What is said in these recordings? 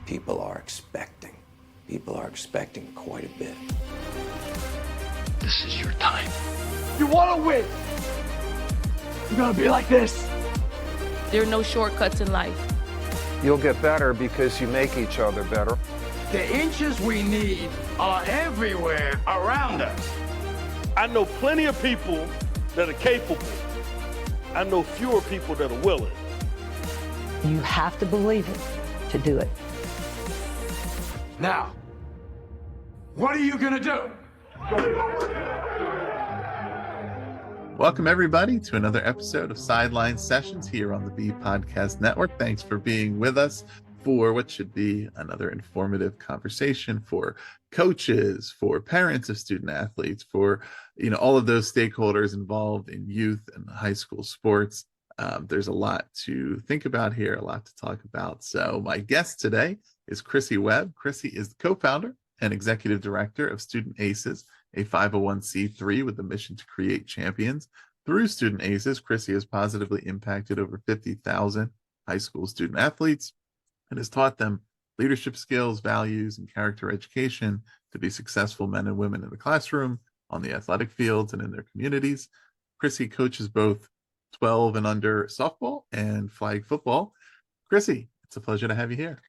people are expecting. People are expecting quite a bit. This is your time. You want to win. You're going to be like this. There are no shortcuts in life. You'll get better because you make each other better. The inches we need are everywhere around us. I know plenty of people that are capable. I know fewer people that are willing. You have to believe it to do it. Now, what are you going to do? Welcome, everybody, to another episode of Sideline Sessions here on the B Podcast Network. Thanks for being with us for what should be another informative conversation for coaches, for parents of student athletes, for all of those stakeholders involved in youth and high school sports. There's a lot to think about here, a lot to talk about. So my guest today is Krissy Webb. Krissy is the co-founder and executive director of Student ACES, a 501c3 with the mission to create champions. Through Student ACES, Krissy has positively impacted over 50,000 high school student athletes and has taught them leadership skills, values, and character education to be successful men and women in the classroom, on the athletic fields, and in their communities. Krissy coaches both 12 and under softball and flag football. Krissy, it's a pleasure to have you here.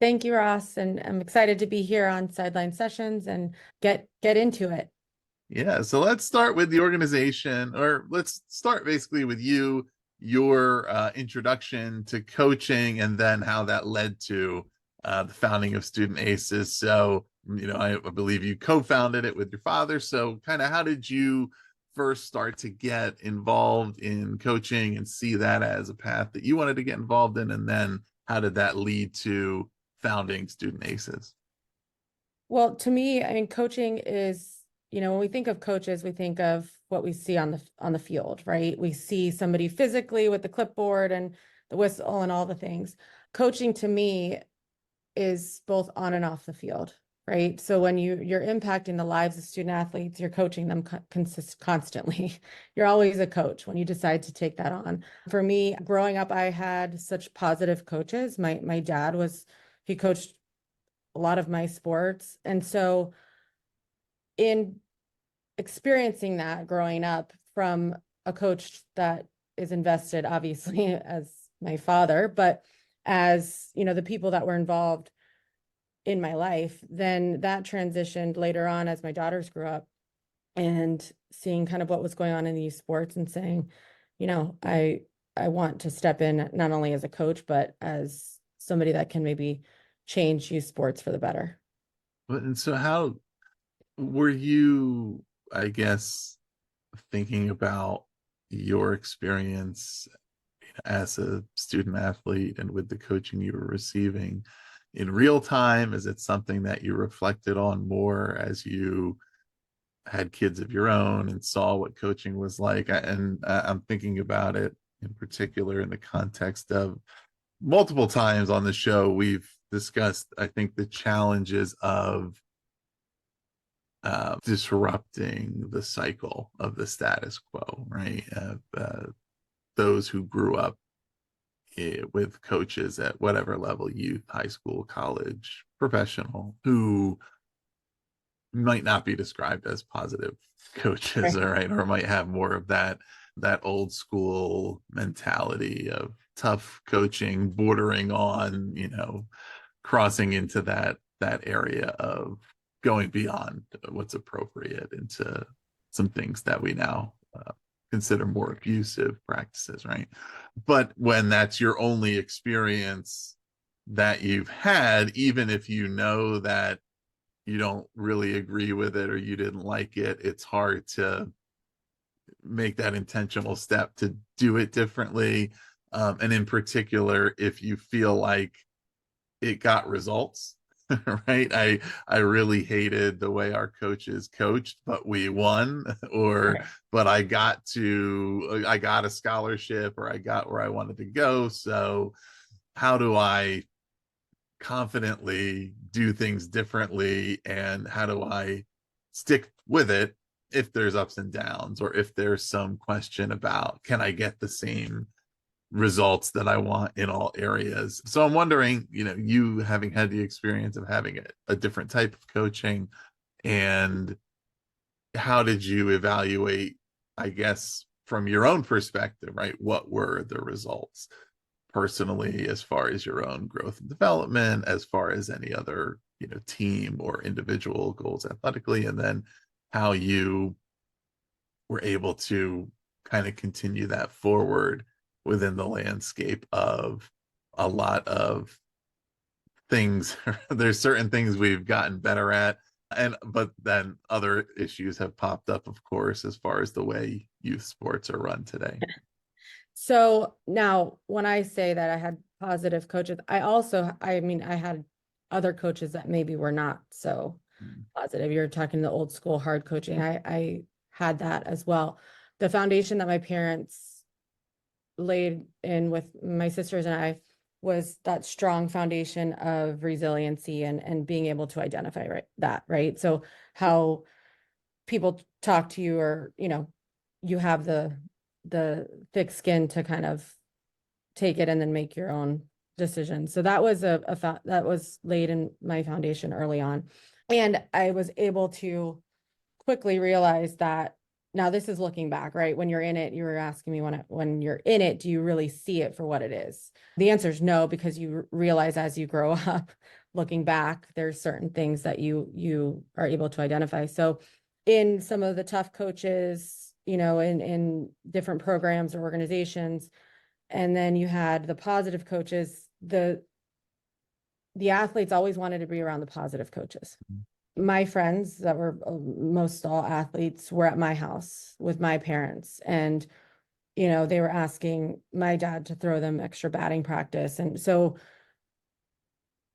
Thank you, Ross. And I'm excited to be here on Sideline Sessions and get into it. Yeah, so let's start with the organization, or let's start basically with you, your introduction to coaching, and then how that led to the founding of Student ACES. So, I believe you co-founded it with your father. So kind of how did you first start to get involved in coaching and see that as a path that you wanted to get involved in? And then how did that lead to founding Student ACES? Well, to me, I mean, coaching is, when we think of coaches, we think of what we see on the field, right? We see somebody physically with the clipboard and the whistle and all the things. Coaching to me is both on and off the field, right? So when you're impacting the lives of student athletes, you're coaching them constantly. You're always a coach when you decide to take that on. For me, growing up, I had such positive coaches. My dad he coached a lot of my sports. And so in experiencing that growing up from a coach that is invested, obviously, as my father, but as, the people that were involved in my life, then that transitioned later on as my daughters grew up and seeing kind of what was going on in these sports and saying, I want to step in not only as a coach, but as somebody that can maybe change youth sports for the better. And so how were you, I guess, thinking about your experience as a student athlete and with the coaching you were receiving in real time? Is it something that you reflected on more as you had kids of your own and saw what coaching was like? And I'm thinking about it in particular in the context of multiple times on the show, we've discussed, I think, the challenges of disrupting the cycle of the status quo, right? Those who grew up with coaches at whatever level, youth, high school, college, professional, who might not be described as positive coaches, right? Or might have more of that old school mentality of tough coaching bordering on, crossing into that area of going beyond what's appropriate into some things that we now consider more abusive practices, right? But when that's your only experience that you've had, even if you know that you don't really agree with it or you didn't like it, it's hard to make that intentional step to do it differently. And in particular, if you feel like it got results, right? I really hated the way our coaches coached, but we won, but I got a scholarship, or I got where I wanted to go. So how do I confidently do things differently, and how do I stick with it if there's ups and downs, or if there's some question about, can I get the same results that I want in all areas. So I'm wondering, you having had the experience of having a different type of coaching, and how did you evaluate, I guess, from your own perspective, right? What were the results personally, as far as your own growth and development, as far as any other, team or individual goals athletically, and then how you were able to kind of continue that forward within the landscape of a lot of things. There's certain things we've gotten better at, but then other issues have popped up, of course, as far as the way youth sports are run today. So now when I say that I had positive coaches, I had other coaches that maybe were not so positive. You're talking the old school hard coaching. I had that as well. The foundation that my parents laid in with my sisters and I was that strong foundation of resiliency and being able to identify that, right? So how people talk to you, or, you have the thick skin to kind of take it and then make your own decisions. So that was that was laid in my foundation early on. And I was able to quickly realize that, now this is looking back, right? When you're in it, you were asking me when you're in it, do you really see it for what it is? The answer is no, because you realize as you grow up, looking back, there's certain things that you are able to identify. So in some of the tough coaches, in different programs or organizations, and then you had the positive coaches, the athletes always wanted to be around the positive coaches. My friends that were most all athletes were at my house with my parents, and they were asking my dad to throw them extra batting practice. And so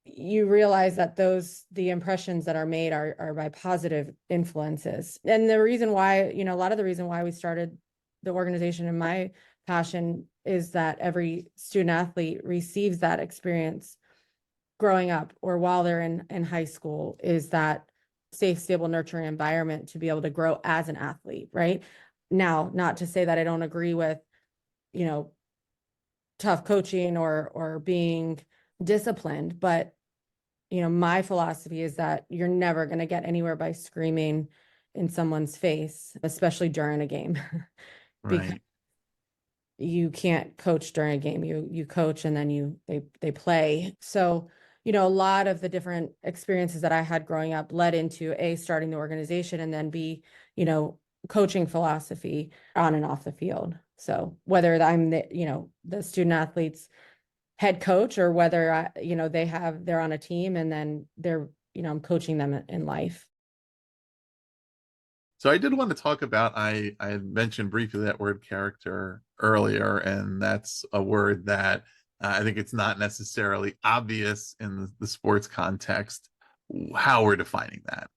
you realize that the impressions that are made are by positive influences. And the reason why, a lot of the reason why we started the organization, and my passion, is that every student athlete receives that experience growing up or while they're in high school, is that safe, stable, nurturing environment to be able to grow as an athlete, right? Now, not to say that I don't agree with, tough coaching or being disciplined, but, my philosophy is that you're never going to get anywhere by screaming in someone's face, especially during a game. Because Right. you can't coach during a game. You coach and then they play. So, a lot of the different experiences that I had growing up led into starting the organization, and then B, coaching philosophy on and off the field. So whether I'm the student athletes head coach, or whether they're on a team and then they're, I'm coaching them in life. So I did want to talk about, I had mentioned briefly that word character earlier, and that's a word that I think it's not necessarily obvious in the sports context how we're defining that.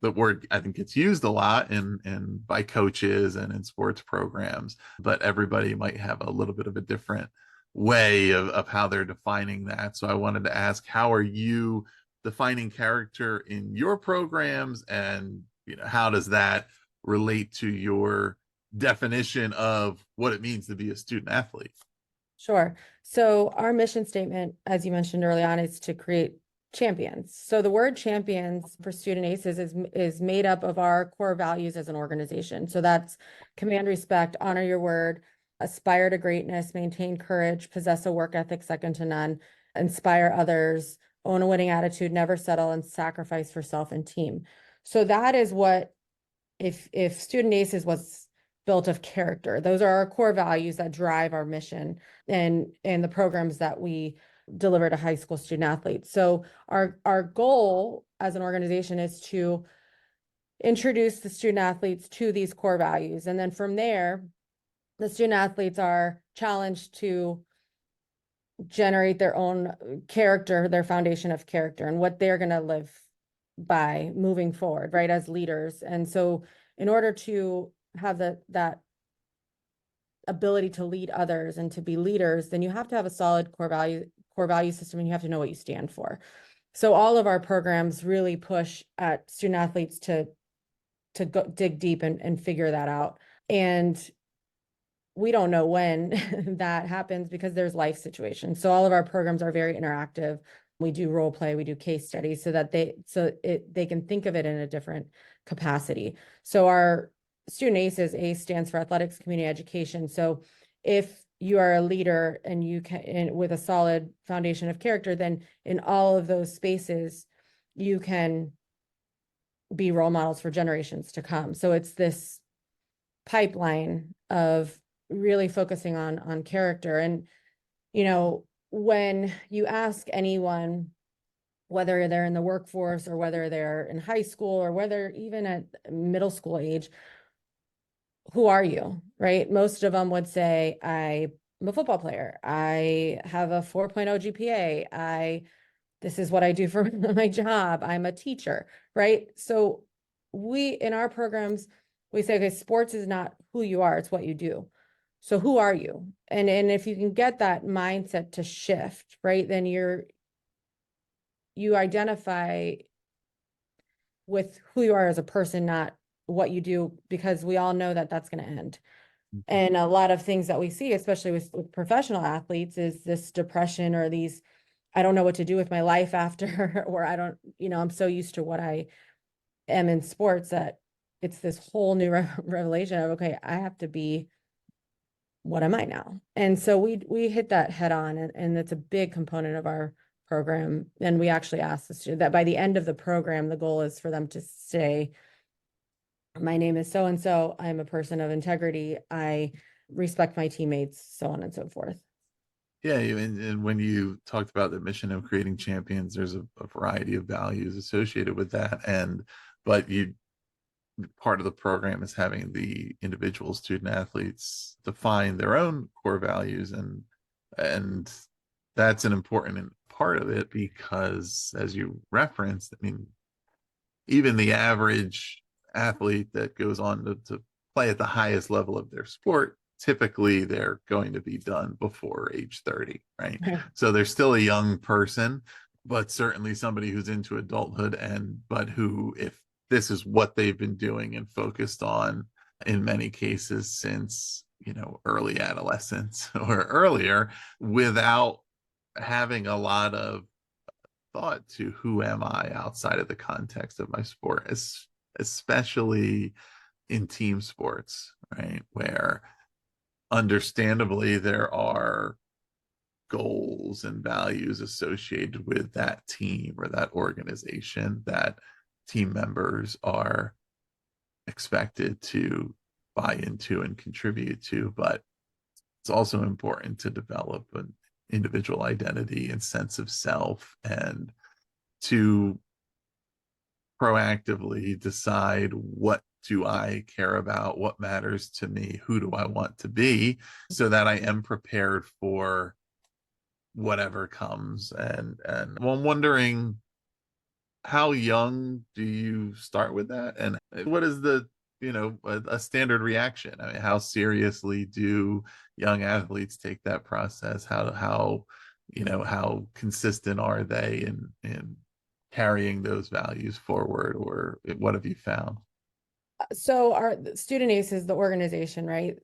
The word, I think, gets used a lot in by coaches and in sports programs, but everybody might have a little bit of a different way of how they're defining that. So I wanted to ask, how are you defining character in your programs, and how does that relate to your definition of what it means to be a student athlete? Sure. So our mission statement, as you mentioned early on, is to create champions. So the word champions for Student ACES is made up of our core values as an organization. So that's command respect, honor your word, aspire to greatness, maintain courage, possess a work ethic second to none, inspire others, own a winning attitude, never settle, and sacrifice for self and team. So that is what, if Student ACES was built of character, those are our core values that drive our mission and the programs that we deliver to high school student athletes. So our goal as an organization is to introduce the student athletes to these core values. And then from there, the student athletes are challenged to generate their own character, their foundation of character, and what they're going to live by moving forward, right, as leaders. And so in order to have that ability to lead others and to be leaders, then you have to have a solid core value system, and you have to know what you stand for. So all of our programs really push at student athletes to go dig deep and figure that out. And we don't know when that happens because there's life situations. So all of our programs are very interactive. We do role play, we do case studies so that they can think of it in a different capacity. So our student ACES, ACE stands for Athletics Community Education. So if you are a leader and you can, with a solid foundation of character, then in all of those spaces, you can be role models for generations to come. So it's this pipeline of really focusing on character. And, you know, when you ask anyone, whether they're in the workforce or whether they're in high school or whether even at middle school age, who are you, right? Most of them would say, I'm a football player. I have a 4.0 GPA. This is what I do for my job. I'm a teacher, right? So we, in our programs, we say, okay, sports is not who you are, it's what you do. So who are you? And if you can get that mindset to shift, right, then you identify with who you are as a person, not what you do, because we all know that that's going to end. And a lot of things that we see, especially with professional athletes, is this depression or these, I don't know what to do with my life after, or I don't, I'm so used to what I am in sports that it's this whole new revelation of, okay, I have to be, what am I now? And so we hit that head on, and it's a big component of our program. And we actually asked the student that by the end of the program, the goal is for them to say, my name is so-and-so, I'm a person of integrity, I respect my teammates, so on and so forth. Yeah, and when you talked about the mission of creating champions, there's a variety of values associated with that. But part of the program is having the individual student athletes define their own core values, and that's an important part of it, because as you referenced, I mean, even the average athlete that goes on to play at the highest level of their sport, typically they're going to be done before age 30, right? Okay. So they're still a young person, but certainly somebody who's into adulthood, but who, if this is what they've been doing and focused on in many cases since, early adolescence or earlier, without having a lot of thought to who am I outside of the context of my sport, especially in team sports, right? Where understandably there are goals and values associated with that team or that organization that team members are expected to buy into and contribute to. But it's also important to develop an individual identity and sense of self, and to proactively decide, what do I care about, what matters to me, who do I want to be, so that I am prepared for whatever comes. And well, I'm wondering, how young do you start with that, and what is the a standard reaction? I mean, how seriously do young athletes take that process? How consistent are they in carrying those values forward, or what have you found? So our student ACES, the organization, right?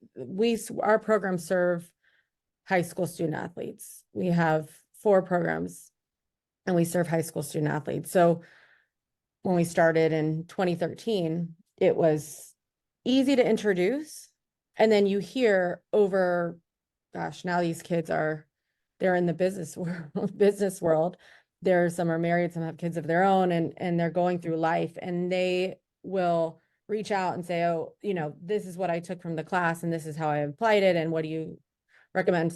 Our programs serve high school student athletes. We have 4 programs and we serve high school student athletes. So when we started in 2013, it was easy to introduce. And then you hear over, gosh, now these kids they're in the business world. Some are married, some have kids of their own, and they're going through life, and they will reach out and say, oh, this is what I took from the class and this is how I applied it. And what do you recommend?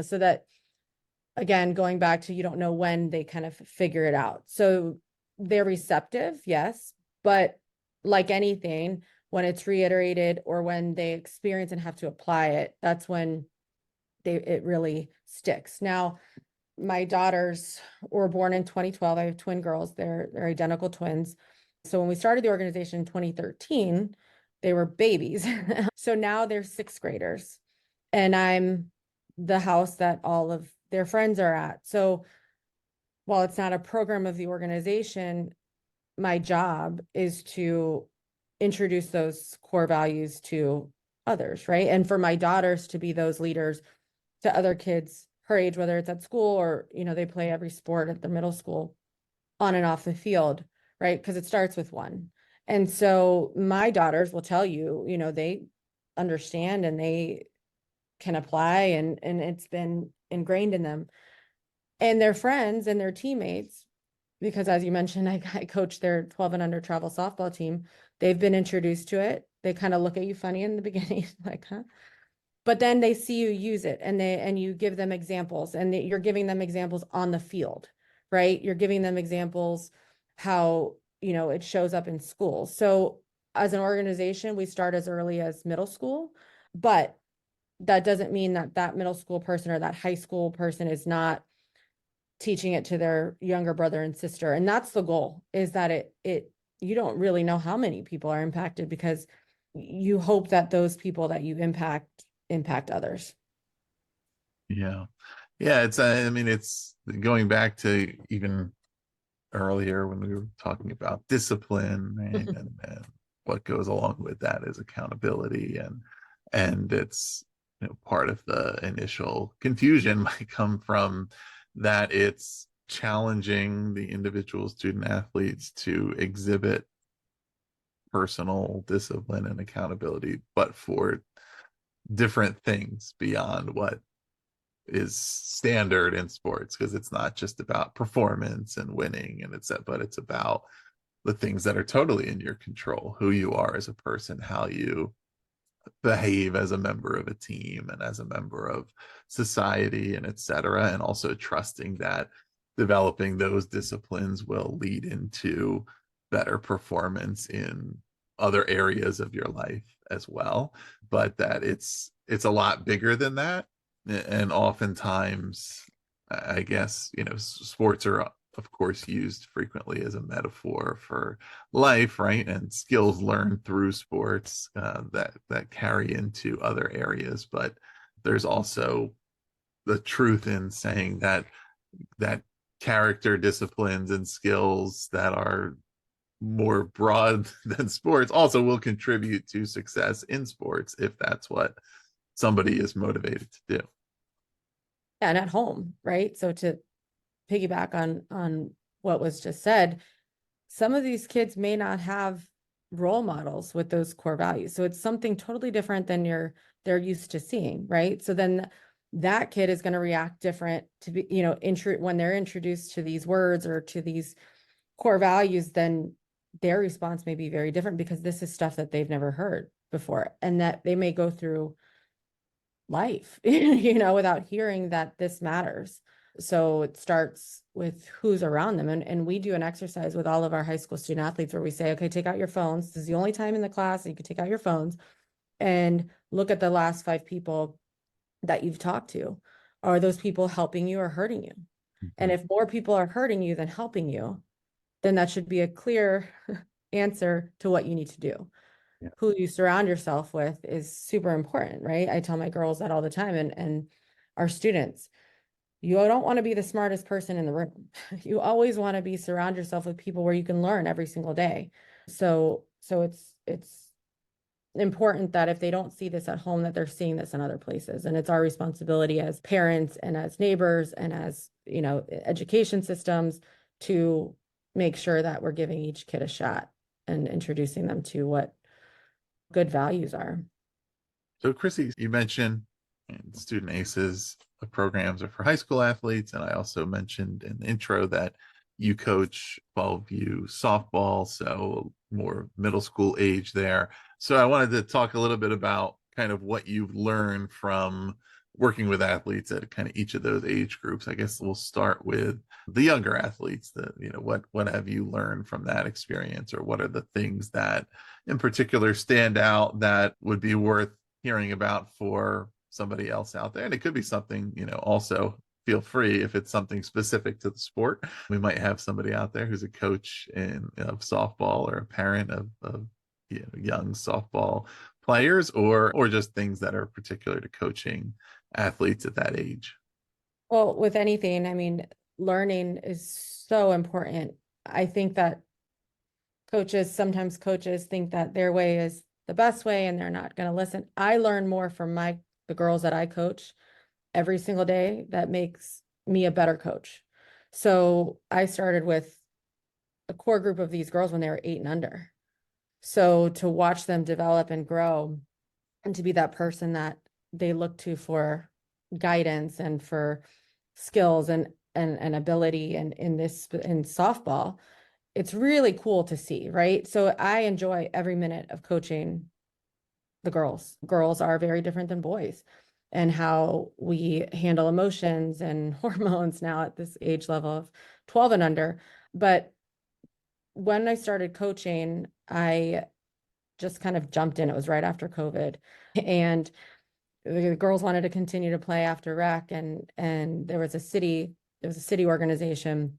So that, again, going back to, you don't know when they kind of figure it out. So they're receptive, yes, but like anything, when it's reiterated or when they experience and have to apply it, that's when it really sticks. Now, my daughters were born in 2012. I have twin girls. They're identical twins. So when we started the organization in 2013, they were babies. So now they're 6th graders, and I'm the house that all of their friends are at. So while it's not a program of the organization, my job is to introduce those core values to others, right? And for my daughters to be those leaders to other kids her age, whether it's at school or, they play every sport at the middle school on and off the field, right? Because it starts with one. And so my daughters will tell you, they understand and they can apply and it's been ingrained in them. And their friends and their teammates, because as you mentioned, I coach their 12 and under travel softball team. They've been introduced to it. They kind of look at you funny in the beginning, like, huh? But then they see you use it and you give them examples and you're giving them examples on the field, right? You're giving them examples how, it shows up in school. So as an organization, we start as early as middle school, but that doesn't mean that that middle school person or that high school person is not teaching it to their younger brother and sister. And that's the goal, is that you don't really know how many people are impacted, because you hope that those people that you impact others. Yeah. It's it's going back to even earlier when we were talking about discipline, right? and what goes along with that is accountability, and it's part of the initial confusion might come from that it's challenging the individual student athletes to exhibit personal discipline and accountability, but for different things beyond what is standard in sports, because it's not just about performance and winning but it's about the things that are totally in your control, who you are as a person, how you behave as a member of a team and as a member of society, and etc. And also trusting that developing those disciplines will lead into better performance in other areas of your life as well, but that it's a lot bigger than that. And oftentimes, I guess, sports are of course used frequently as a metaphor for life, right? And skills learned through sports that carry into other areas. But there's also the truth in saying that character disciplines and skills that are more broad than sports also will contribute to success in sports if that's what somebody is motivated to do. And at home, right? So to piggyback on what was just said, some of these kids may not have role models with those core values. So it's something totally different than they're used to seeing, right? So then that kid is going to react different to be, when they're introduced to these words or to these core values, then their response may be very different, because this is stuff that they've never heard before, and that they may go through life, without hearing that this matters. So it starts with who's around them. And we do an exercise with all of our high school student athletes where we say, okay, take out your phones. This is the only time in the class that you can take out your phones and look at the last 5 people that you've talked to. Are those people helping you or hurting you? Mm-hmm. And if more people are hurting you than helping you, then that should be a clear answer to what you need to do. Yeah. Who you surround yourself with is super important, right? I tell my girls that all the time, and our students, you don't want to be the smartest person in the room. You always want to surround yourself with people where you can learn every single day. So it's important that if they don't see this at home, that they're seeing this in other places. And it's our responsibility as parents and as neighbors and as, education systems to make sure that we're giving each kid a shot and introducing them to what good values are. So Krissy, you mentioned student ACES programs are for high school athletes, and I also mentioned in the intro that you coach 12U softball, so more middle school age there. So I wanted to talk a little bit about kind of what you've learned from working with athletes at kind of each of those age groups. I guess we'll start with the younger athletes. What have you learned from that experience, or what are the things that in particular stand out that would be worth hearing about for somebody else out there? And it could be something, also feel free if it's something specific to the sport. We might have somebody out there who's a coach of softball, or a parent of young softball players, or just things that are particular to coaching athletes at that age. Well, with anything, learning is so important. I think that sometimes coaches think that their way is the best way and they're not going to listen. I learn more from the girls that I coach every single day that makes me a better coach. So I started with a core group of these girls when they were 8 and under. So to watch them develop and grow and to be that person that they look to for guidance and for skills and ability and in softball, it's really cool to see, right? So I enjoy every minute of coaching the girls. Girls are very different than boys, and how we handle emotions and hormones now at this age level of 12 and under. But when I started coaching, I just kind of jumped in. It was right after COVID, and the girls wanted to continue to play after rec, and there was a city organization.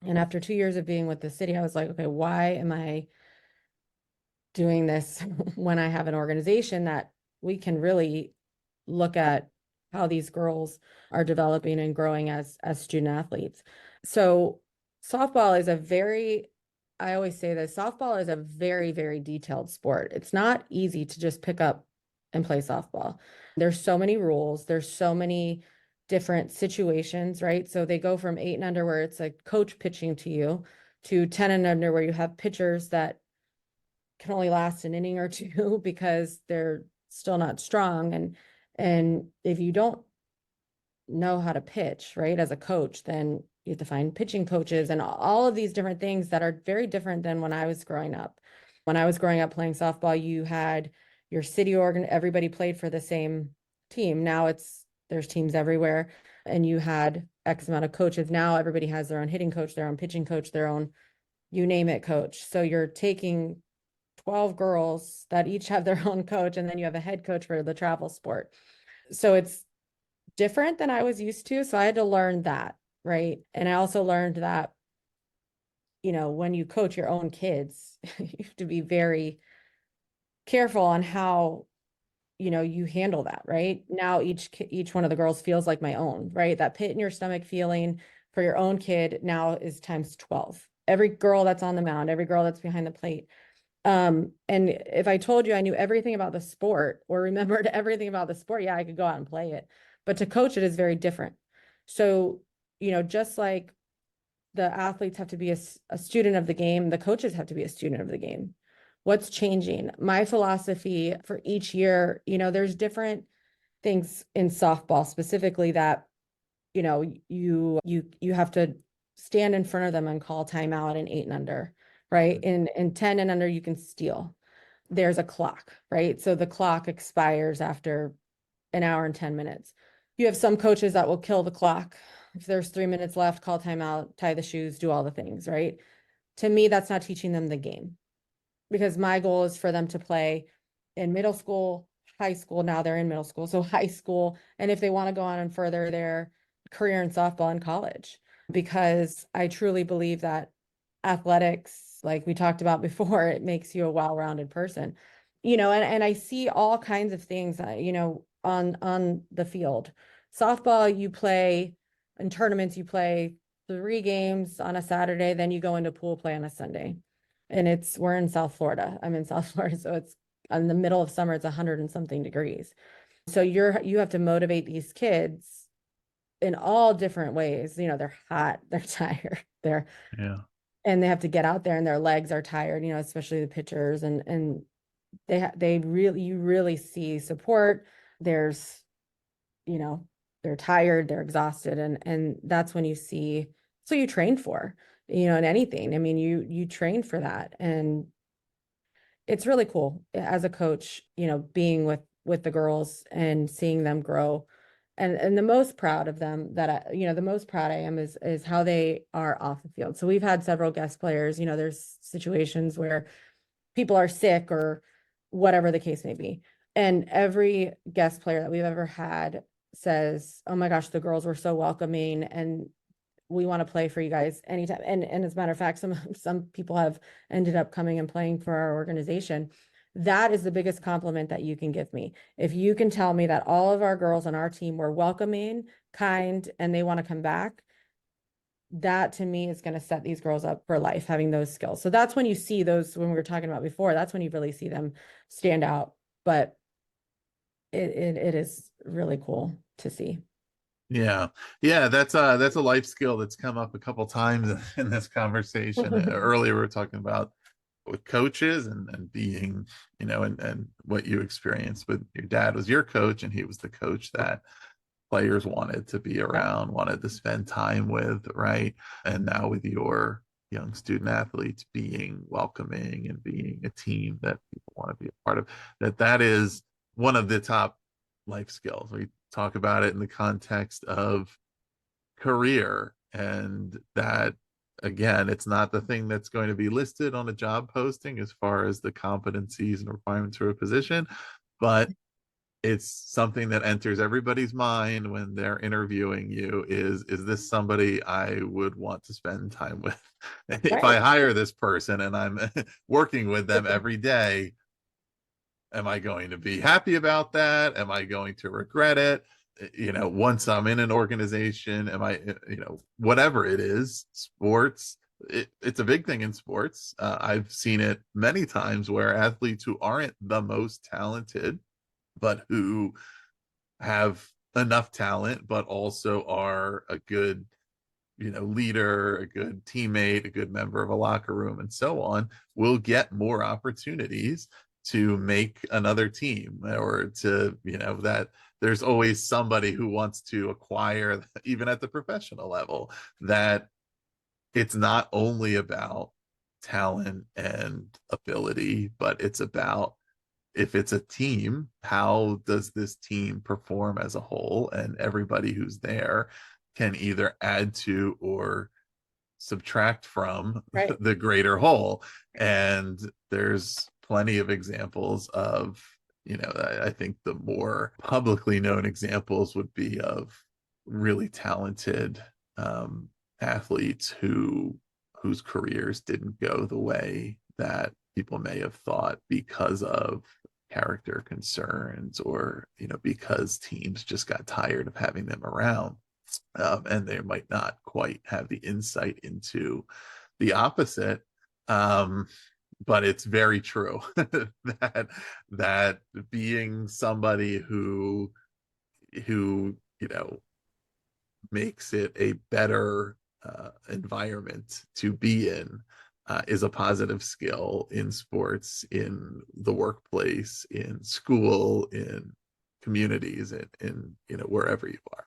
And after 2 years of being with the city, I was like, okay, why am I doing this when I have an organization that we can really look at how these girls are developing and growing as student athletes? So softball is I always say this, softball is a very, very detailed sport. It's not easy to just pick up and play softball. There's so many rules. There's so many different situations, right? So they go from 8 and under where it's a coach pitching to you to 10 and under where you have pitchers that can only last an inning or two because they're still not strong. And if you don't know how to pitch, right, as a coach, then you have to find pitching coaches and all of these different things that are very different than when I was growing up. When I was growing up playing softball, you had your city organ, everybody played for the same team. Now there's teams everywhere, and you had X amount of coaches. Now everybody has their own hitting coach, their own pitching coach, their own, you name it, coach. So you're taking 12 girls that each have their own coach, and then you have a head coach for the travel sport. So it's different than I was used to. So I had to learn that, right? And I also learned that, when you coach your own kids, you have to be very careful on how you handle that, right? Now each one of the girls feels like my own, right? That pit in your stomach feeling for your own kid now is times 12. Every girl that's on the mound, every girl that's behind the plate. And if I told you I knew everything about the sport or remembered everything about the sport, yeah, I could go out and play it. But to coach it is very different. So, just like the athletes have to be a student of the game, the coaches have to be a student of the game. What's changing? My philosophy for each year, there's different things in softball specifically that, you have to stand in front of them and call timeout in 8 and under, right? In 10 and under, you can steal. There's a clock, right? So the clock expires after an hour and 10 minutes. You have some coaches that will kill the clock. If there's 3 minutes left, call timeout, tie the shoes, do all the things, right? To me, that's not teaching them the game, because my goal is for them to play in middle school, high school. Now they're in middle school, so high school. And if they want to go on and further their career in softball in college, because I truly believe that athletics, like we talked about before, it makes you a well-rounded person, and I see all kinds of things, on the field. Softball, you play in tournaments, you play 3 games on a Saturday, then you go into pool play on a Sunday. And we're in South Florida. I'm in South Florida. So it's in the middle of summer, it's 100 and something degrees. So you have to motivate these kids in all different ways. They're hot, they're tired, and they have to get out there and their legs are tired, especially the pitchers, and you really see support. There's, they're tired, they're exhausted. And that's when you see, so you train for, in anything. I mean, you train for that. And it's really cool as a coach, being with the girls and seeing them grow. And the most proud of them the most proud I am is how they are off the field. So we've had several guest players, there's situations where people are sick or whatever the case may be. And every guest player that we've ever had says, oh my gosh, the girls were so welcoming and we want to play for you guys anytime. And as a matter of fact, some people have ended up coming and playing for our organization. That is the biggest compliment that you can give me. If you can tell me that all of our girls on our team were welcoming, kind, and they want to come back, that to me is going to set these girls up for life, having those skills. So that's when you see those, when we were talking about before, that's when you really see them stand out. But it is really cool to see. Yeah. That's a life skill that's come up a couple times in this conversation. Earlier we were talking about with coaches and being, and what you experienced with your dad was your coach, and he was the coach that players wanted to be around, wanted to spend time with, right? And now with your young student athletes, being welcoming and being a team that people want to be a part of, that is one of the top life skills. We talk about it in the context of career, and that, again, it's not the thing that's going to be listed on a job posting as far as the competencies and requirements for a position, but it's something that enters everybody's mind when they're interviewing you. Is this somebody I would want to spend time with? If I hire this person and I'm working with them every day, am I going to be happy about that? Am I going to regret it? Once I'm in an organization, am I, whatever it is, sports, it's a big thing in sports. I've seen it many times where athletes who aren't the most talented, but who have enough talent, but also are a good, leader, a good teammate, a good member of a locker room, and so on, will get more opportunities to make another team, or to, that there's always somebody who wants to acquire, even at the professional level, that it's not only about talent and ability, but it's about, if it's a team, how does this team perform as a whole? And everybody who's there can either add to or subtract from the greater whole. And there's plenty of examples of, I think the more publicly known examples would be of really talented athletes whose careers didn't go the way that people may have thought, because of character concerns, or because teams just got tired of having them around, and they might not quite have the insight into the opposite. But it's very true that being somebody who makes it a better environment to be in is a positive skill in sports, in the workplace, in school, in communities, in wherever you are.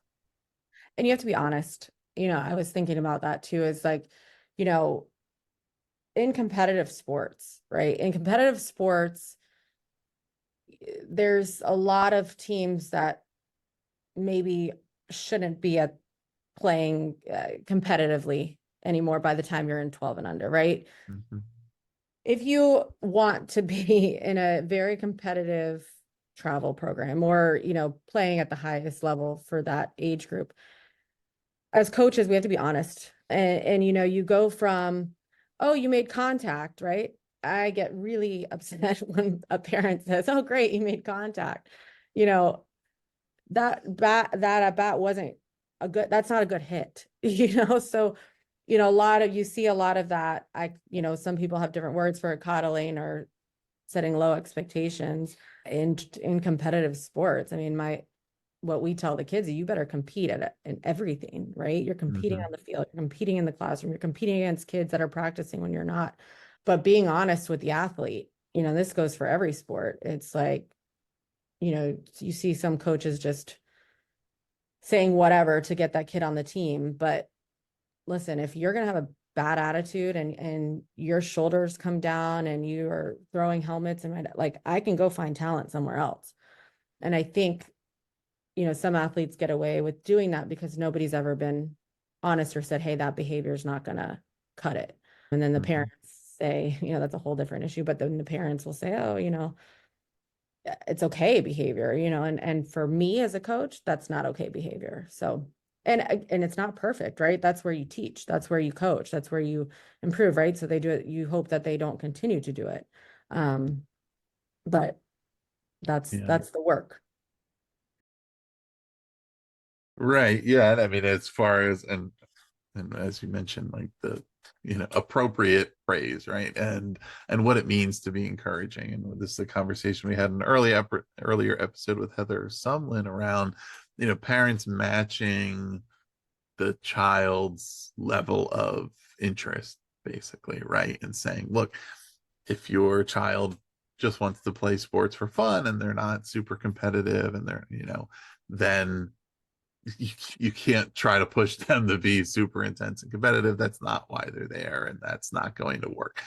And you have to be honest. I was thinking about that too, is like, in competitive sports, right? In competitive sports, there's a lot of teams that maybe shouldn't be playing competitively anymore by the time you're in 12 and under, right? Mm-hmm. If you want to be in a very competitive travel program, or, playing at the highest level for that age group, as coaches, we have to be honest. And you go from, oh, you made contact, right? I get really upset when a parent says, oh, great, you made contact. That at bat wasn't that's not a good hit, So, you see a lot of that. Some people have different words for it, coddling or setting low expectations in competitive sports. I mean, what we tell the kids, you better compete in everything, right? You're competing on the field, you're competing in the classroom, you're competing against kids that are practicing when you're not. But being honest with the athlete, this goes for every sport. It's like, you see some coaches just saying whatever to get that kid on the team. But listen, if you're going to have a bad attitude and your shoulders come down and you are throwing helmets, and I can go find talent somewhere else. And I think, some athletes get away with doing that because nobody's ever been honest or said, hey, that behavior is not going to cut it. And then the parents say, that's a whtle different issue. But then the parents will say, oh, it's okay behavior, and for me as a coach, that's not okay behavior. So, and it's not perfect, right? That's where you teach, that's where you coach, that's where you improve, right? So they do it, you hope that they don't continue to do it. But that's the work. Right. Yeah. And I mean, as far as, and and as you mentioned, like the appropriate praise, right, and what it means to be encouraging. And this is a conversation we had in an earlier episode with Heather Sumlin around parents matching the child's level of interest, basically, right, and saying, look, if your child just wants to play sports for fun and they're not super competitive and they're then you can't try to push them to be super intense and competitive. That's not why they're there, and that's not going to work.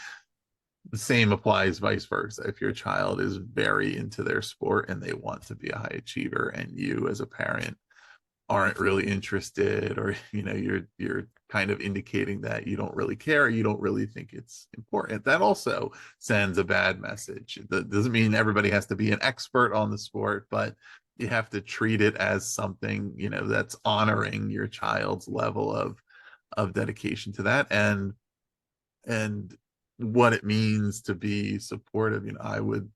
The same applies vice versa. If your child is very into their sport and they want to be a high achiever, and you as a parent aren't really interested, or you're kind of indicating that you don't really care, you don't really think it's important, that also sends a bad message. That doesn't mean everybody has to be an expert on the sport, but you have to treat it as something that's honoring your child's level of dedication to that, and what it means to be supportive. I would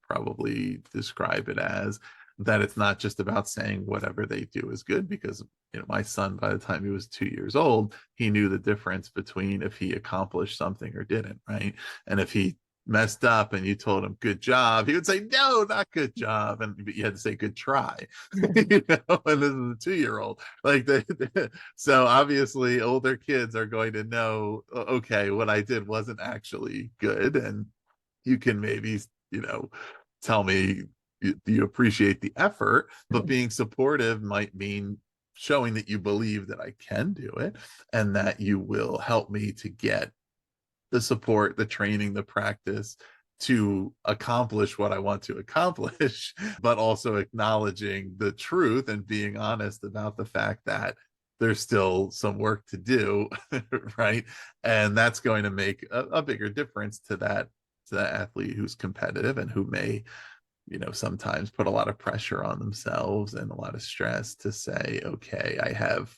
probably describe it as that it's not just about saying whatever they do is good, because my son, by the time he was 2 years old, he knew the difference between if he accomplished something or didn't, right? And if he messed up and you told him good job, he would say no, not good job, and you had to say good try. And this is a 2-year-old, like so obviously older kids are going to know, okay, what I did wasn't actually good, and you can maybe tell me, do you appreciate the effort? But being supportive might mean showing that you believe that I can do it, and that you will help me to get the support, the training, the practice to accomplish what I want to accomplish, but also acknowledging the truth and being honest about the fact that there's still some work to do, right? And that's going to make a bigger difference to that athlete who's competitive and who may sometimes put a lot of pressure on themselves and a lot of stress to say, okay, I have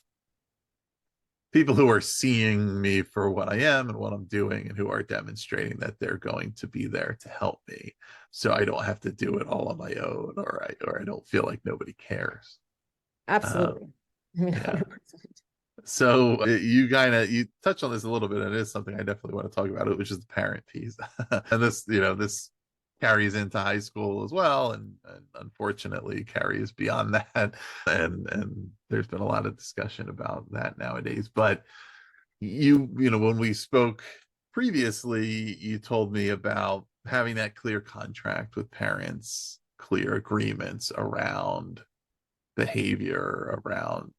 people who are seeing me for what I am and what I'm doing, and who are demonstrating that they're going to be there to help me, so I don't have to do it all on my own, or I don't feel like nobody cares. Absolutely. Yeah. So you touch on this a little bit, and it is something I definitely want to talk about, which is the parent piece. And this carries into high school as well, and unfortunately carries beyond that, and there's been a lot of discussion about that nowadays. But when we spoke previously, you told me about having that clear contract with parents, clear agreements around behavior, around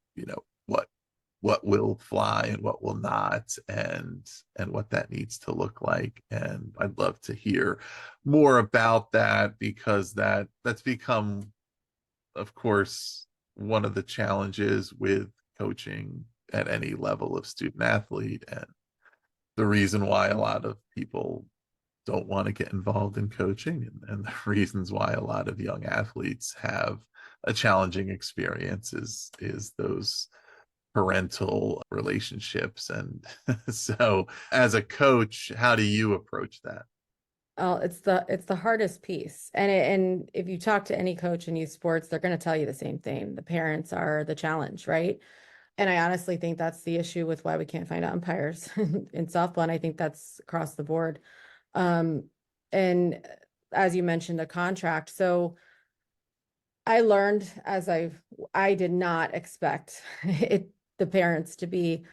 what will fly and what will not, and what that needs to look like. And I'd love to hear more about that, because that's become, of course, one of the challenges with coaching at any level of student athlete, and the reason why a lot of people don't want to get involved in coaching, and the reasons why a lot of young athletes have a challenging experience is those parental relationships. And so as a coach, how do you approach that? Oh, it's the hardest piece. And if you talk to any coach in youth sports, they're going to tell you the same thing. The parents are the challenge, right? And I honestly think that's the issue with why we can't find umpires in softball. And I think that's across the board. And as you mentioned, the contract. So I learned I did not expect the parents to be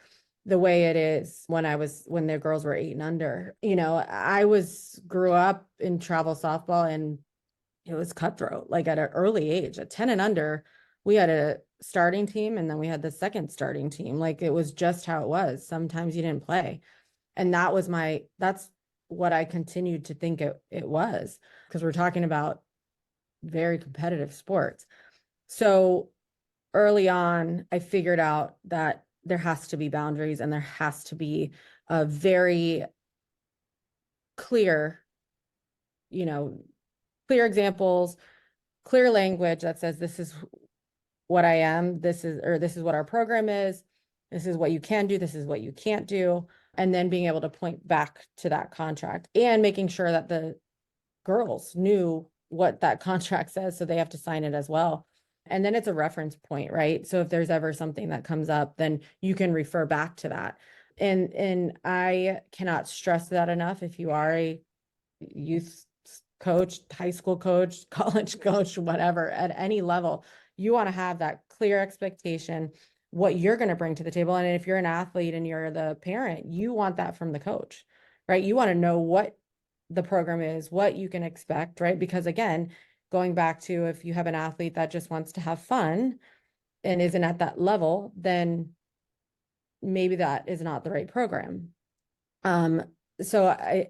the way it is when their girls were 8 and under. I grew up in travel softball, and it was cutthroat, like at an early age. At 10 and under, we had a starting team, and then we had the second starting team. Like, it was just how it was. Sometimes you didn't play. And that's what I continued to think it was, because we're talking about very competitive sports. So early on, I figured out that there has to be boundaries, and there has to be a very clear examples, clear language that says, this is what I am, this is what our program is, this is what you can do, this is what you can't do. And then being able to point back to that contract, and making sure that the girls knew what that contract says, so they have to sign it as well. And then it's a reference point, right? So if there's ever something that comes up, then you can refer back to that. And I cannot stress that enough. If you are a youth coach, high school coach, college coach, whatever, at any level, you want to have that clear expectation, what you're going to bring to the table. And if you're an athlete and you're the parent, you want that from the coach, right? You want to know what the program is, what you can expect, right? Because again, going back to if you have an athlete that just wants to have fun and isn't at that level, then maybe that is not the right program. So I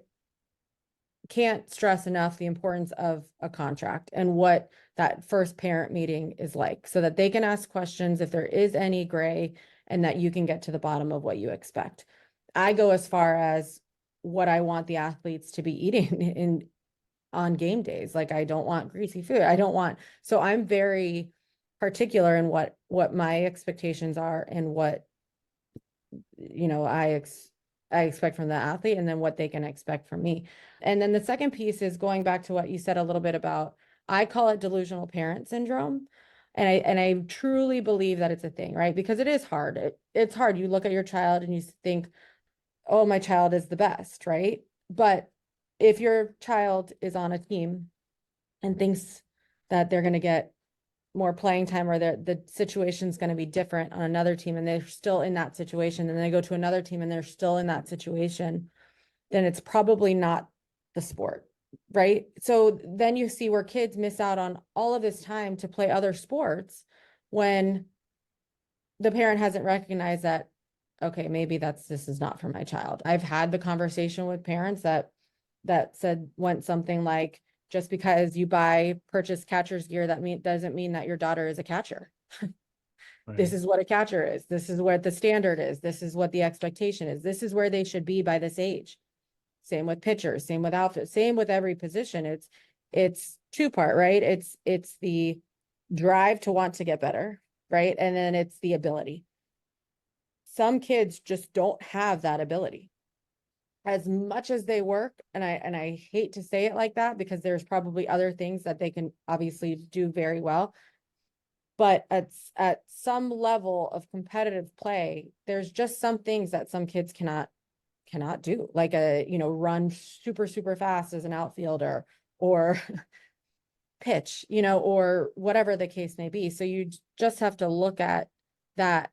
can't stress enough the importance of a contract and what that first parent meeting is like, so that they can ask questions if there is any gray, and that you can get to the bottom of what you expect. I go as far as what I want the athletes to be eating on game days. Like, I don't want greasy food. I don't want, so I'm very particular in what my expectations are and what, you know, I expect from the athlete, and then what they can expect from me. And then the second piece is going back to what you said a little bit about, I call it delusional parent syndrome. And I truly believe that it's a thing, right? Because it is hard. It's hard. You look at your child and you think, oh, my child is the best, right? But if your child is on a team and thinks that they're going to get more playing time, or the situation's going to be different on another team, and they're still in that situation, and they go to another team and they're still in that situation, then it's probably not the sport, right? So then you see where kids miss out on all of this time to play other sports when the parent hasn't recognized that, okay, maybe this is not for my child. I've had the conversation with parents that went something like, just because you purchase catcher's gear, doesn't mean that your daughter is a catcher. Right. This is what a catcher is. This is what the standard is. This is what the expectation is. This is where they should be by this age. Same with pitchers, same with outfit, same with every position. It's two-part, right? It's the drive to want to get better, right? And then it's the ability. Some kids just don't have that ability. As much as they work, and I hate to say it like that, because there's probably other things that they can obviously do very well, but at some level of competitive play, there's just some things that some kids cannot do, like run super fast as an outfielder, or pitch, or whatever the case may be. So you just have to look at that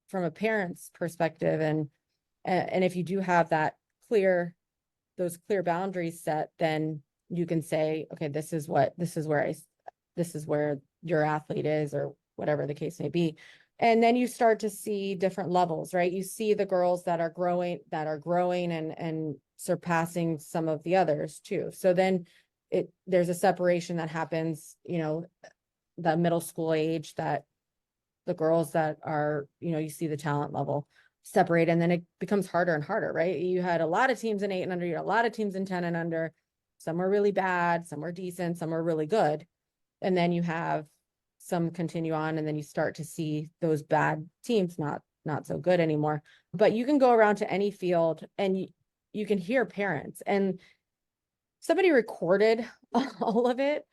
from a parent's perspective, and if you do have those clear boundaries set, then you can say, okay, this is where your athlete is, or whatever the case may be. And then you start to see different levels, right? You see the girls that are growing and surpassing some of the others too. So then there's a separation that happens, the middle school age, that the girls that are, you see the talent level separate, and then it becomes harder and harder, right? You had a lot of teams in 8 and under, you had a lot of teams in 10 and under. Some were really bad, some were decent, some were really good. And then you have some continue on, and then you start to see those bad teams not so good anymore. But you can go around to any field and you can hear parents, and somebody recorded all of it.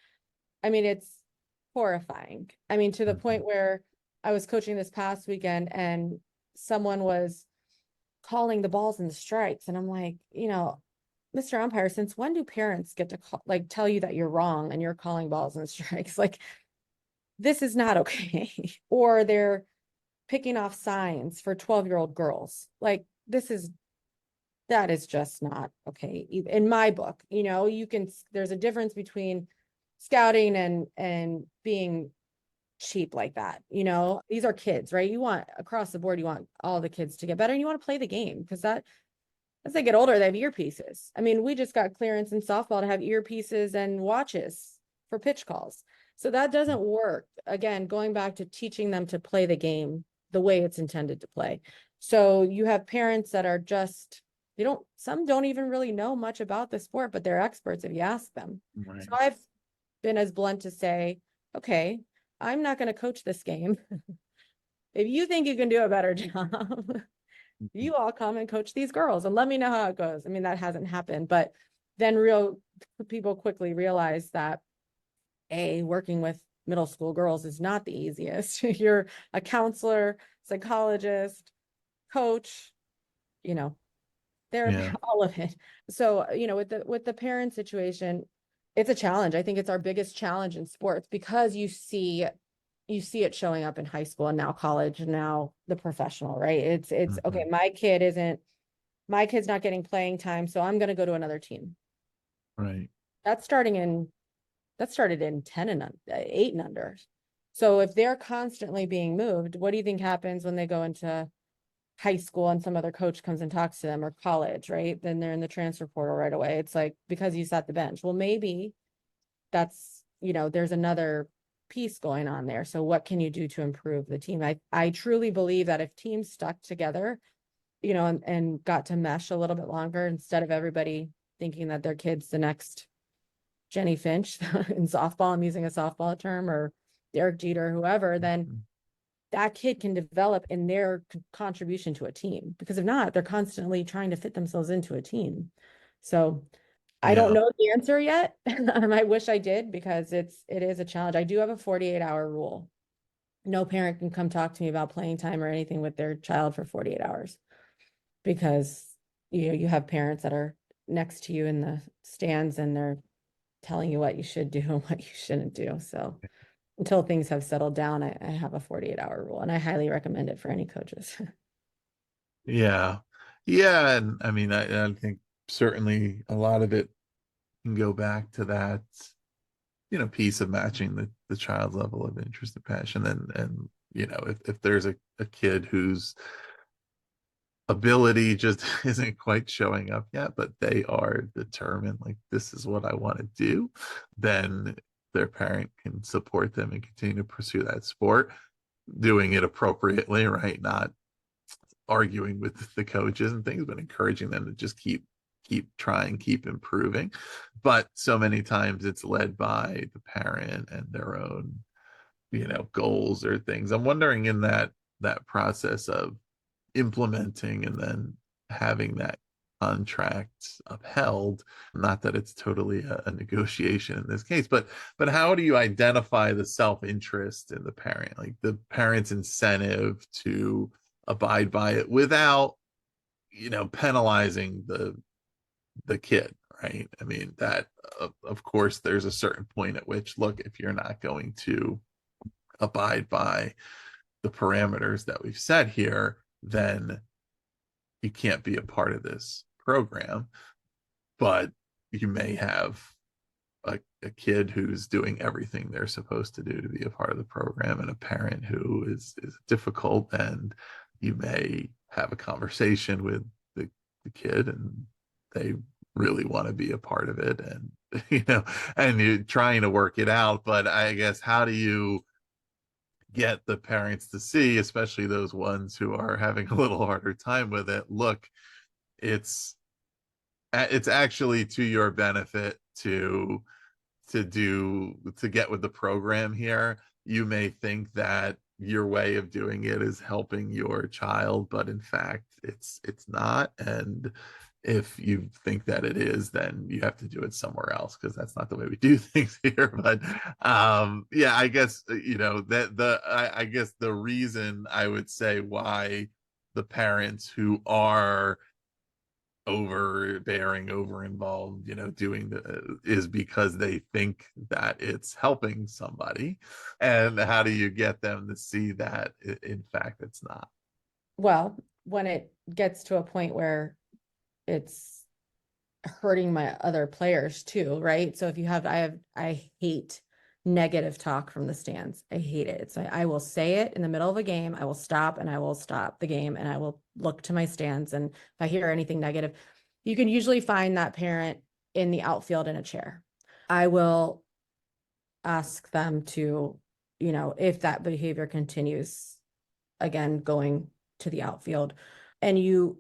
I mean, it's horrifying. I mean, to the point where I was coaching this past weekend and someone was calling the balls and the strikes. And I'm like, Mr. Umpire, since when do parents get to tell you that you're wrong and you're calling balls and strikes? Like, this is not okay. Or they're picking off signs for 12-year-old girls. Like, that is just not okay. In my book, there's a difference between scouting and being cheap like that. These are kids, right? You want, across the board, you want all the kids to get better, and you want to play the game, because as they get older, they have earpieces. I mean, we just got clearance in softball to have earpieces and watches for pitch calls. So that doesn't work. Again, going back to teaching them to play the game the way it's intended to play. So you have parents that are some don't even really know much about the sport, but they're experts if you ask them. Right. So I've been as blunt to say, okay, I'm not going to coach this game. If you think you can do a better job, you all come and coach these girls and let me know how it goes. I mean, that hasn't happened, but then people quickly realize that working with middle school girls is not the easiest. You're a counselor, psychologist, coach, you know, therapy, Yeah. all of it. So, with the parent situation, it's a challenge. I think it's our biggest challenge in sports because you see it showing up in high school and now college and now the professional, right? It's okay, my kid's not getting playing time, so I'm going to go to another team. Right. That started in 10 and 8 and under. So if they're constantly being moved, what do you think happens when they go into high school and some other coach comes and talks to them, or college, right? Then they're in the transfer portal right away. It's like, because you sat the bench. Well, maybe that's, there's another piece going on there. So what can you do to improve the team? I truly believe that if teams stuck together, and got to mesh a little bit longer, instead of everybody thinking that their kid's the next Jenny Finch in softball, I'm using a softball term, or Derek Jeter, whoever, then that kid can develop in their contribution to a team. Because if not, they're constantly trying to fit themselves into a team. So I don't know the answer yet. I wish I did, because it is a challenge. I do have a 48-hour rule. No parent can come talk to me about playing time or anything with their child for 48 hours, because you have parents that are next to you in the stands and they're telling you what you should do and what you shouldn't do. So until things have settled down, I have a 48-hour rule, and I highly recommend it for any coaches. Yeah. Yeah. And I mean, I think certainly a lot of it can go back to that, piece of matching the child's level of interest and passion. And if there's a kid whose ability just isn't quite showing up yet, but they are determined, like, this is what I want to do, then their parent can support them and continue to pursue that sport, doing it appropriately, right? Not arguing with the coaches and things, but encouraging them to just keep trying, keep improving. But so many times it's led by the parent and their own, goals or things. I'm wondering, in that process of implementing and then having that contract upheld, not that it's totally a negotiation in this case, but how do you identify the self-interest in the parent, like the parent's incentive to abide by it without penalizing the kid, right? I mean, that of course there's a certain point at which, look, if you're not going to abide by the parameters that we've set here, then you can't be a part of this program. But you may have a kid who's doing everything they're supposed to do to be a part of the program, and a parent who is difficult, and you may have a conversation with the kid, and they really want to be a part of it, and and you're trying to work it out. But I guess, how do you get the parents to see, especially those ones who are having a little harder time with it, look, it's actually to your benefit to get with the program here. You may think that your way of doing it is helping your child, but in fact it's not. And if you think that it is, then you have to do it somewhere else, because that's not the way we do things here. But yeah, I guess I guess the reason I would say why the parents who are overbearing, over involved, doing is because they think that it's helping somebody. And how do you get them to see that in fact it's not? Well, when it gets to a point where it's hurting my other players too, right? So if you have, I hate negative talk from the stands. I hate it. So I will say it in the middle of a game. I will stop, and I will stop the game, and I will look to my stands. And if I hear anything negative, you can usually find that parent in the outfield in a chair. I will ask them to, if that behavior continues, again, going to the outfield. And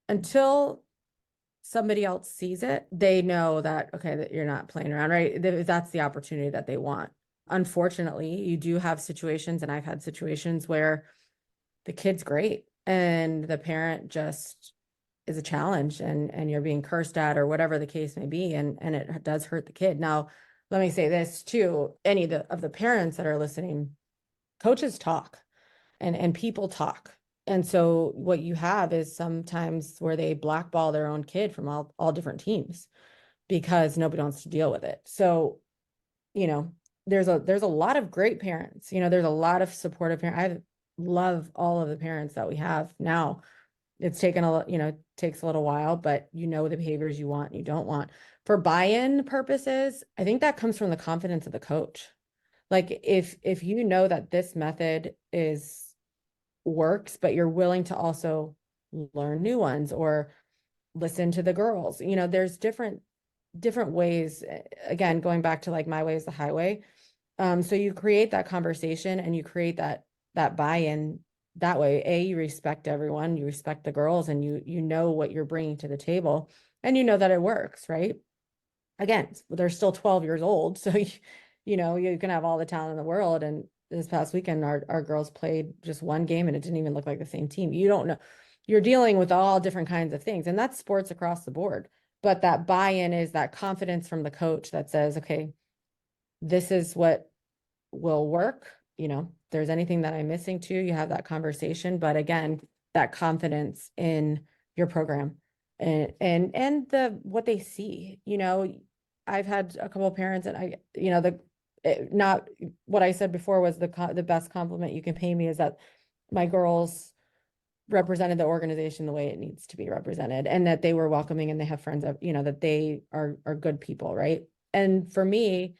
until somebody else sees it, they know that, okay, that you're not playing around, right? That's the opportunity that they want. Unfortunately, you do have situations, and I've had situations where the kid's great and the parent just is a challenge, and you're being cursed at, or whatever the case may be. And it does hurt the kid. Now, let me say this too, any of the parents that are listening, coaches talk and people talk. And so what you have is sometimes where they blackball their own kid from all different teams because nobody wants to deal with it. So, you know, there's a lot of great parents, you know, there's a lot of supportive parents. I love all of the parents that we have now. It's taken takes a little while, but you know the behaviors you want and you don't want. For buy-in purposes, I think that comes from the confidence of the coach. Like if you know that this method works, but you're willing to also learn new ones or listen to the girls, you know, there's different ways. Again, going back to like my way is the highway. So you create that conversation and you create that buy-in that way. You respect everyone, you respect the girls, and you know what you're bringing to the table, and you know that it works, right? Again, they're still 12 years old, so you know, you can have all the talent in the world. And this past weekend, our girls played just one game and it didn't even look like the same team. You don't know, you're dealing with all different kinds of things, and that's sports across the board. But that buy-in is that confidence from the coach that says, okay, this is what will work. You know, if there's anything that I'm missing too, you have that conversation. But again, that confidence in your program and the what they see. You know, I've had a couple of parents, and not what I said before was the best compliment you can pay me is that my girls represented the organization the way it needs to be represented, and that they were welcoming and they have friends of, you know, that they are good people, right? And for me,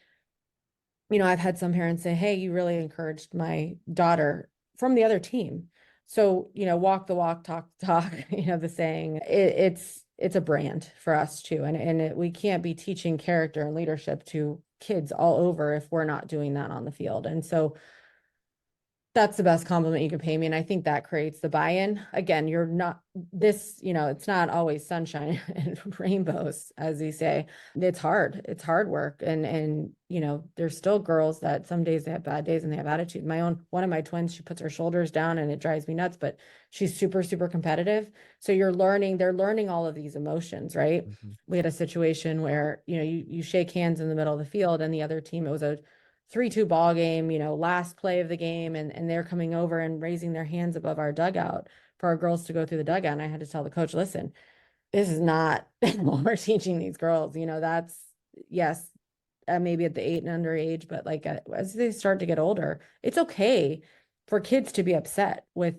you know, I've had some parents say, hey, you really encouraged my daughter from the other team. So, you know, walk the walk, talk the talk, you know, the saying, it's a brand for us too. And we can't be teaching character and leadership to kids all over if we're not doing that on the field. And so that's the best compliment you can pay me. And I think that creates the buy-in. Again, you're not this, you know, it's not always sunshine and rainbows, as you say. It's hard. It's hard work. And, you know, there's still girls that some days they have bad days and they have attitude. One of my twins, she puts her shoulders down and it drives me nuts, but she's super, super competitive. So they're learning all of these emotions, right? Mm-hmm. We had a situation where, you know, you shake hands in the middle of the field, and the other team, it was a 3-2 ball game, you know, last play of the game, and they're coming over and raising their hands above our dugout for our girls to go through the dugout. And I had to tell the coach, listen, this is not what we're teaching these girls. You know, that's, yes, maybe at the 8 and under age, but like as they start to get older, it's okay for kids to be upset with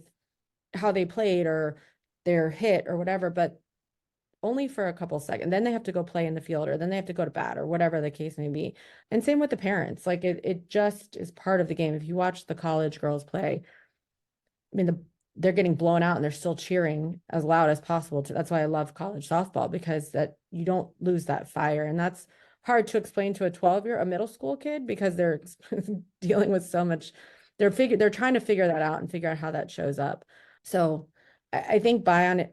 how they played or their hit or whatever, but only for a couple seconds. Then they have to go play in the field, or then they have to go to bat, or whatever the case may be. And same with the parents. Like it just is part of the game. If you watch the college girls play, I mean, they're getting blown out and they're still cheering as loud as possible. That's why I love college softball, because that you don't lose that fire. And that's hard to explain to a middle school kid, because they're dealing with so much. They're trying to figure that out and figure out how that shows up. So I think buy-in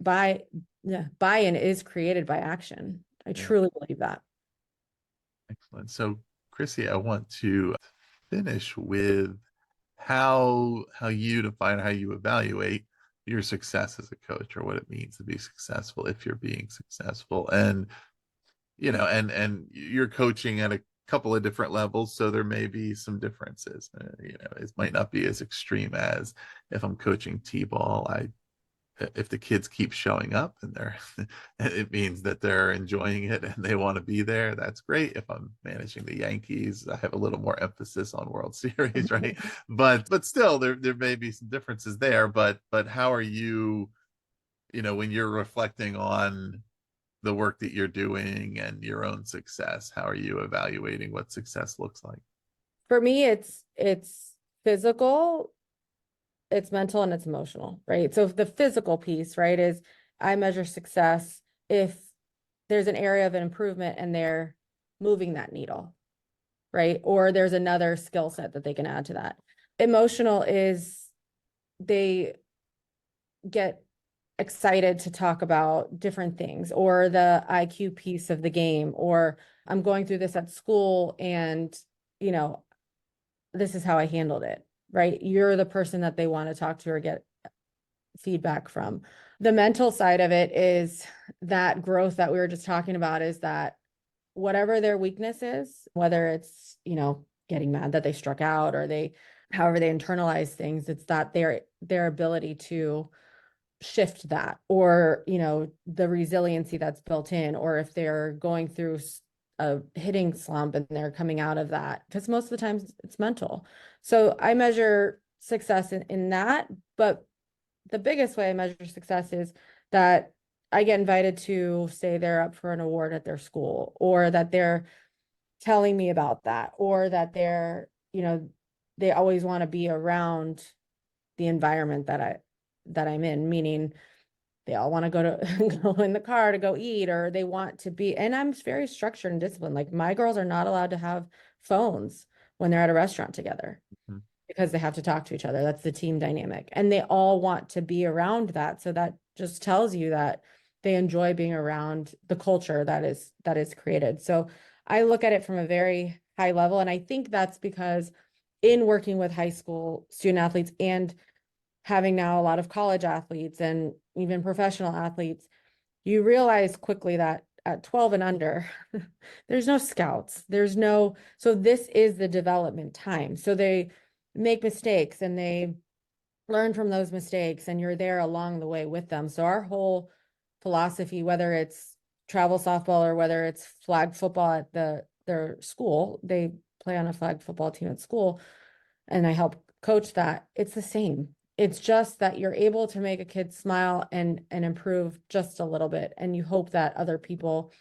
is created by action. I truly believe that. Excellent. So, Krissy, I want to finish with how you define, how you evaluate your success as a coach, or what it means to be successful if you're being successful. And, you know, and you're coaching at a couple of different levels, so there may be some differences. You know, it might not be as extreme as if I'm coaching T-ball. If the kids keep showing up and it means that they're enjoying it and they want to be there, that's great. If I'm managing the Yankees, I have a little more emphasis on World Series, right? but still there may be some differences there. But how are you, you know, when you're reflecting on the work that you're doing and your own success, how are you evaluating what success looks like? For me, it's physical, it's mental, and it's emotional, right? So the physical piece, right, is I measure success if there's an area of an improvement and they're moving that needle, right? Or there's another skill set that they can add to that. Emotional is they get excited to talk about different things, or the IQ piece of the game, or I'm going through this at school and, you know, this is how I handled it. Right? You're the person that they want to talk to or get feedback from. The mental side of it is that growth that we were just talking about, is that whatever their weakness is, whether it's, getting mad that they struck out or however they internalize things, it's that their ability to shift that, or, the resiliency that's built in, or if they're going through a hitting slump and they're coming out of that, because most of the times it's mental. So I measure success in that, but the biggest way I measure success is that I get invited to say they're up for an award at their school, or that they're telling me about that, or that they're, they always want to be around the environment that I'm in, meaning they all want to go in the car to go eat, or they want to be, and I'm very structured and disciplined. Like, my girls are not allowed to have phones when they're at a restaurant together because they have to talk to each other. That's the team dynamic. And they all want to be around that. So that just tells you that they enjoy being around the culture that is created. So I look at it from a very high level. And I think that's because in working with high school student athletes and having now a lot of college athletes and even professional athletes, you realize quickly that at 12 and under, there's no scouts. So this is the development time. So they make mistakes and they learn from those mistakes, and you're there along the way with them. So our whole philosophy, whether it's travel softball or whether it's flag football at their school, they play on a flag football team at school, and I help coach that. It's the same. It's just that you're able to make a kid smile and improve just a little bit. And you hope that other people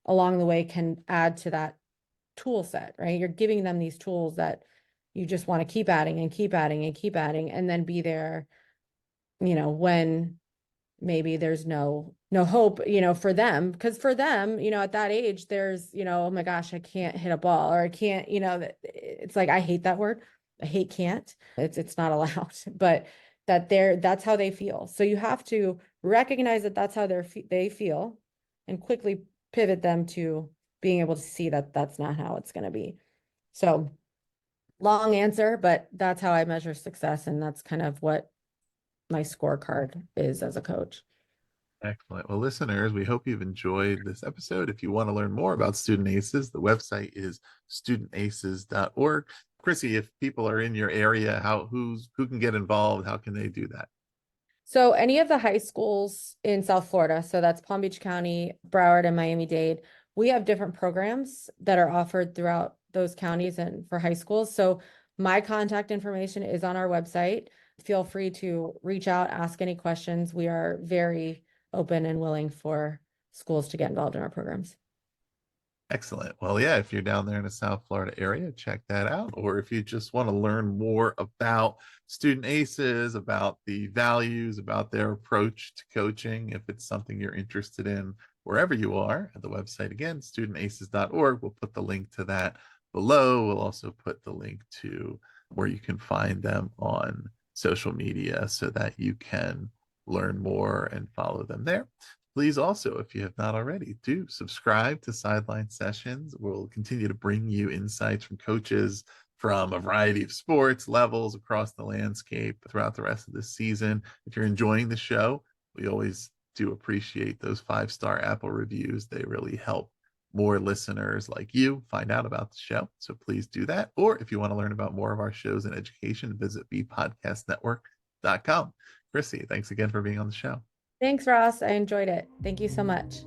along the way can add to that tool set, right? You're giving them these tools that you just want to keep adding and keep adding and keep adding, and then be there, when maybe there's no hope, for them. Because for them, at that age, there's, oh my gosh, I can't hit a ball, or I can't, it's like, I hate that word. I hate can't. It's not allowed, but that's how they feel. So you have to recognize that that's how they feel, and quickly pivot them to being able to see that that's not how it's going to be. So long answer, but that's how I measure success. And that's kind of what my scorecard is as a coach. Excellent. Well, listeners, we hope you've enjoyed this episode. If you want to learn more about Student ACES, the website is studentaces.org. Krissy, if people are in your area, who can get involved? How can they do that? So any of the high schools in South Florida, so that's Palm Beach County, Broward, and Miami-Dade, we have different programs that are offered throughout those counties and for high schools. So my contact information is on our website. Feel free to reach out, ask any questions. We are very open and willing for schools to get involved in our programs. Excellent. Well, yeah, if you're down there in the South Florida area, check that out. Or if you just want to learn more about Student ACES, about the values, about their approach to coaching, if it's something you're interested in, wherever you are, at the website again, studentaces.org. We'll put the link to that below. We'll also put the link to where you can find them on social media so that you can learn more and follow them there. Please also, if you have not already, do subscribe to Sideline Sessions. We'll continue to bring you insights from coaches from a variety of sports levels across the landscape throughout the rest of this season. If you're enjoying the show, we always do appreciate those 5-star Apple reviews. They really help more listeners like you find out about the show. So please do that. Or if you want to learn about more of our shows in education, visit bpodcastnetwork.com. Krissy, thanks again for being on the show. Thanks, Ross. I enjoyed it. Thank you so much.